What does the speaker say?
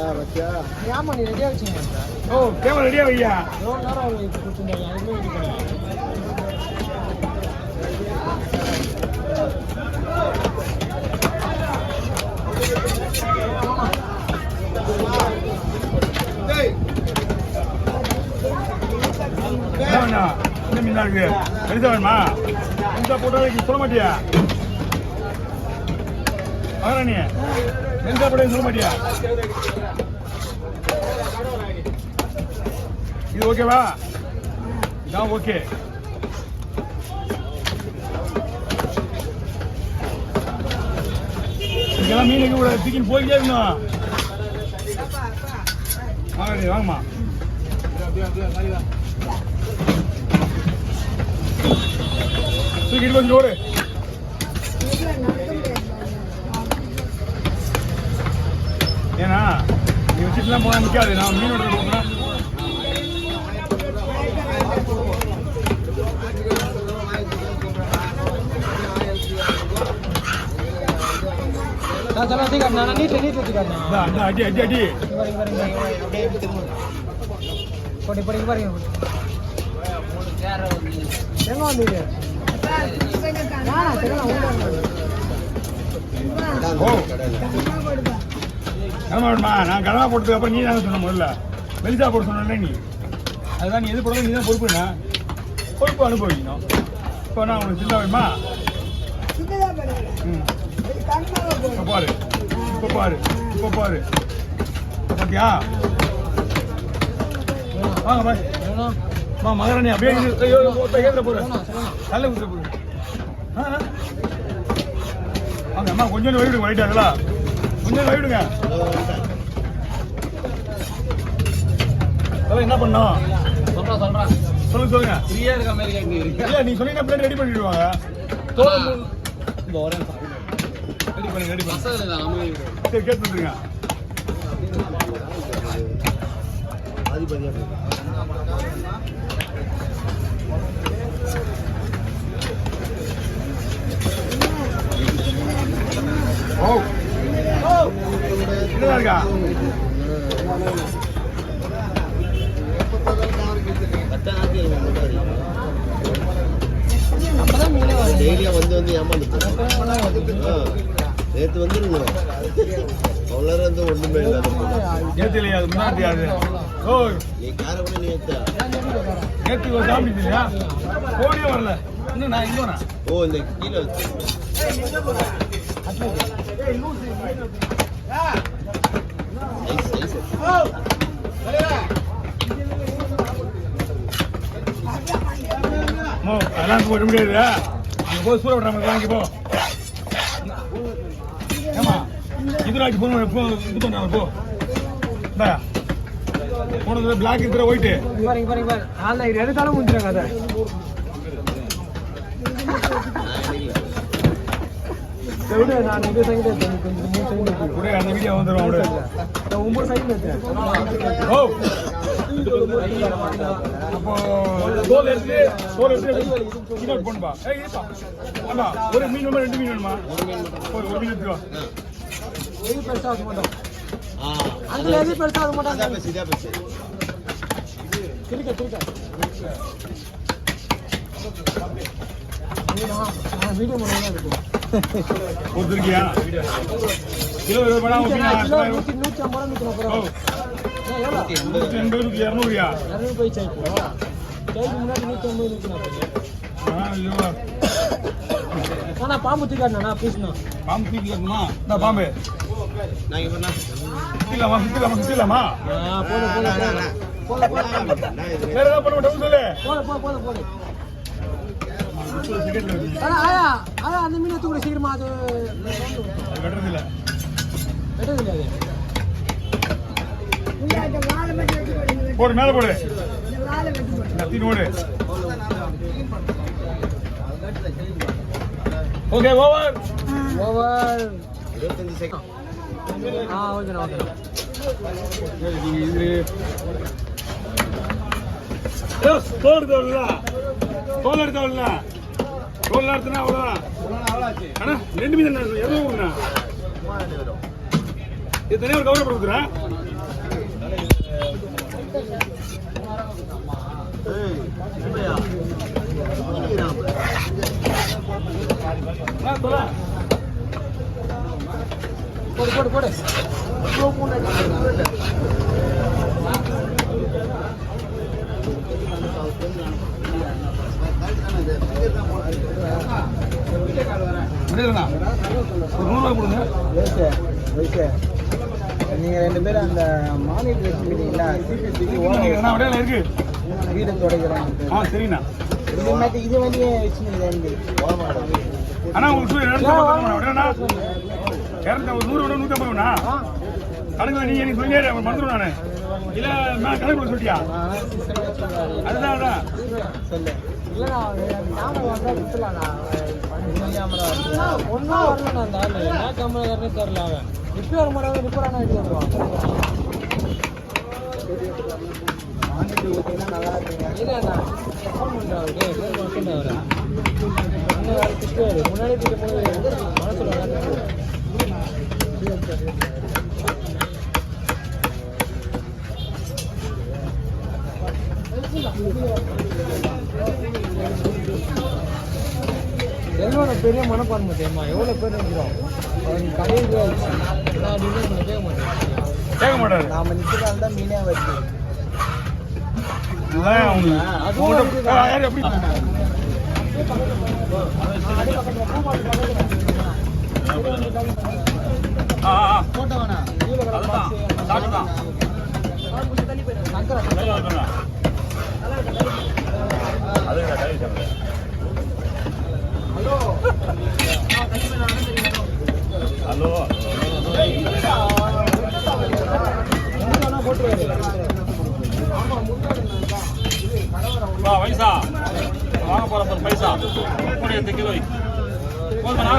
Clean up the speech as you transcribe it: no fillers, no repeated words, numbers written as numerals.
ஆமா நீ ரெடியா வச்சீங்க. ஓ கேமரா ரெடியா வையா. எவ்வளவு நேரம் ஆகும் இப்போ கொடுத்துருந்தாங்க அதுமே ரெடி பண்ணி. என்ன மீனா இருக்கு எடுத்த வேணுமா இந்த போட்டோ சொல்ல மாட்டியா மகாராணி எந்த போட்டோ சொல்ல மாட்டியா இது ஓகேவா நான் ஓகே இதெல்லாம் மீனுக்கு கூட தூக்கின்னு போய்கிட்டே இருக்கணும் மகாராணி வாங்கம்மா தூக்கிட்டு வந்து ஓடு ஏன்னா நீ வச்சுட்டுலாம் போனா நிற்காது நான் மீனோட போகிறேன் चलो ठीक है ना नीचे नीचे ठीक है ना अड्डी अड्डी अड्डी पड़ी पड़ी पड़ी எங்க வந்தீங்க நான் கடமா போட்டதுக்கு அப்புறம் நீ தானே சொன்ன முதல்ல வெளிச்சா போட சொன்ன நீ அதுதான் நீ எது போடுறது நீ தான் பொறுப்புண்ணா பொறுப்பு அனுபவிக்கணும் இப்போ நான் உனக்கு சின்ன வேணுமா இப்போ பாரு இப்போ பாரு இப்போ பாரு பார்த்தியா வாங்க பாய் மகாராணி அப்படியே ஏற்ற போற நல்ல ஊற்ற போற வாங்க அம்மா கொஞ்சம் வழிவிடுங்க வழிட்டாங்களா கொஞ்சம் வழிவிடுங்க என்ன பண்ணோம் சொல்லுங்க சொல்லுங்க ஃப்ரீயா இருக்க மாதிரி இல்ல நீ சொன்னீங்கன்னா பிளேட் ரெடி பண்ணிடுவாங்க ரெடி பண்ணி ரெடி பண்ணி சரி கேட்டு வந்துருங்க ஓ என்னடா இருக்கா டெய்லியா வந்து ஏமாந்து நேற்று வந்துருங்க அவ்வளோ வந்து ஒண்ணுமே இல்லாத நேற்று இல்லையா அது முன்னாடி அது ஓ நீ காரப்பட நேற்று சாப்பிட்டு இல்லையா ஓடியே வரல இன்னும் நான் இங்கே ஓ இந்த கீழே வச்சு அதெல்லாம் போட முடியாது அங்கே போய் சூற விடுற மாதிரி வாங்கி போ ஏமா இதுராஜ் இது பண்ண போ போனது பிளாக் இருக்கிற ஒயிட்டு எடுத்தாலும் முடிஞ்சிருங்க அதை நான் இது சைடு கூட அந்த வீடியோ வந்துடும் அவரு ஒவ்வொரு சைடு வச்சேன் ஓ அப்போ தோல் எடுத்து கிலோட் பண்ணுப்பா ஆமா ஒரு மீன் வேணுமா ரெண்டு மீன் வேணுமா ஒரு மீன் எடுத்துக்கோ எது பெருசா ஆக மாட்டோம் அதுல எது பெருசா ஆக மாட்டாங்க திருக்க வீடியோ பண்ணா இருக்கும் கொடுத்துருக்கியா கிலோ 20 200 போயிடுச்சா இப்போ கைக்கு முன்னாடி 150 ஆனா பாம்பு தூக்காண்ணா பேசணா பாம்பு தூக்கிக்கணுமா நான் பாம்பு நான் இவனா சுத்திலாமா போல வேற ஏதாவது பண்ண டவுன் சொல்லு போல ஆயா அந்த மீனை தூக்கி சீக்கிரமா அது வெட்டுறதில்ல போடு மேல போடு நத்தின் ஓடு ஓகே ஓவர் 25 செகண்ட் ஓகே தோல் எடுத்தவல்ல தோல் எடுத்தனா அவ்வளோதான் அண்ணா 2 மீன் 200 இது தனியாக ஒரு கவரை கொடுக்குறேன் போடு போடு போடு முடியலண்ணா ஒரு 100 ரூபாய் கொடுங்க. நீங்க 2 பேரும் அந்த மானிட்டர் வச்சுக்கிட்டீங்களா சிபிசிக்கு அண்ணா அப்படியே இருக்கு. வீடு தொடக்கிறோம். சரிண்ணா. இது வழியே வச்சுருந்தேன். அண்ணா உங்களுக்கு 200 அப்படின்னா 200 விட 150 ரூபாண்ணா. கணக்கு நீங்க எனக்கு சொல்லியாரு மறந்துடும் நான் இல்ல நான் கணக்கு கொடுக்க சொல்லிட்டியா? அதுதான் அதான் சொல்லு இல்லைண்ணா ஞாபகம் வந்தால் விட்டுலாண்ணா ஒன்றும் வரலண்ணா அந்த ஆள் என்ன கம்மி தெரில அவன் ரிப்பேர் பண்ணாத ரிப்பேரான ஆகிட்டு வருவான். நல்லா இருக்குங்க இல்லைண்ணா ஃபோன் பண்ணுறாரு ஃபோன் பண்ணிட்டு அவரை இன்னும் வேறு திட்டுவார் முன்னாடி திட்டும் போது மனசில் எல்லோட பெரிய மனப்பான்மை தெரியுமா? எவ்வளோ பேர் நிற்கிறோம் அவன் கடையில் நான் டிசைன் பண்ண கேட்க மாட்டேன். கேட்க மாட்டாரு. நாம நிற்கிறால் தான் மீனே வருது. போட்டோ வேணா ஹலோ வயசா வாங்க போற பைசா கூட கிலோ போதுமாண்ணா?